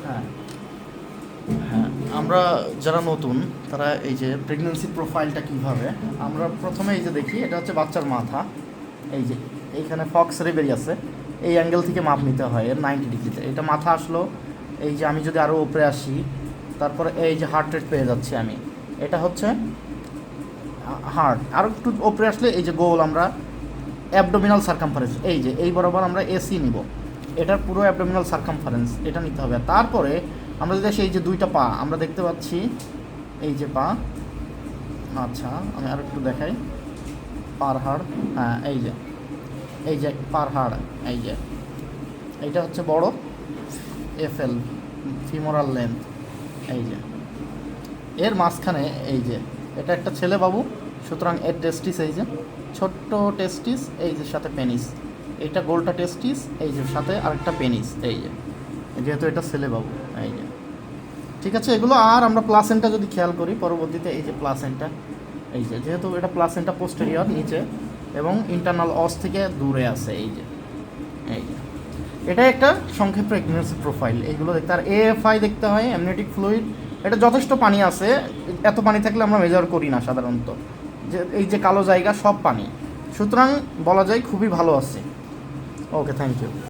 হ্যাঁ হ্যাঁ, আমরা যারা নতুন তারা এই যে প্রেগন্যান্সি প্রোফাইলটা কীভাবে, আমরা প্রথমে এই যে দেখি এটা হচ্ছে বাচ্চার মাথা। এই যে এইখানে ফক্স রেবেরি আছে, এই অ্যাঙ্গেল থেকে মাপ নিতে হয় এর 90 ডিগ্রিতে। এটা মাথা আসলো, এই যে আমি যদি আরও উপরে আসি, তারপরে এই যে হার্ট রেট পেয়ে যাচ্ছি আমি, এটা হচ্ছে হার্ট। আরও একটু উপরে আসলে এই যে গোল আমরা অ্যাবডোমিনাল সার্কামফারেন্স, এই যে এই বরাবর আমরা এসি নিব, এটার পুরো অ্যাবডোমিনাল সার্কামফারেন্স এটা নিতে হবে। তারপরে আমরা যদি আসি এই যে দুইটা পা আমরা দেখতে পাচ্ছি, এই যে পা, আচ্ছা আমি আর একটু দেখাই, পার হাড়, হ্যাঁ এই যে পার হাড়, এই যে এইটা হচ্ছে বড় এফএল, ফিমোরাল লেন্থ, এই যে এর মাঝখানে এই যে এটা একটা ছেলে বাবু, সুতরাং এর টেস্টিস, এই যে ছোট্ট টেস্টিস, এই যে সাথে পেনিস, এইটা গোলটা টেস্টিস, এই যে সাথে আরেকটা পেনিস, এই যে যেহেতু এটা ছেলে বাবু, এই যে ঠিক আছে এগুলো। আর আমরা প্লাসেন্টা যদি খেয়াল করি পরবর্তীতে, এই যে প্লাসেন্টা, এই যে যেহেতু এটা প্লাসেন্টা পোস্টেরিয়র নিচে এবং ইন্টারনাল অস থেকে দূরে আছে, এই যে এই যে এটা একটা সংক্ষেপ প্রেগন্যান্সি প্রোফাইল। এইগুলো দেখতে, আর এএফআই দেখতে হয়, অ্যামনিওটিক ফ্লুইড, এটা যথেষ্ট পানি আছে, এত পানি থাকলে আমরা মেজার করি না সাধারণত, যে এই যে কালো জায়গা সব পানি, সুতরাং বলা যায় খুবই ভালো আছে। ওকে, থ্যাংক ইউ।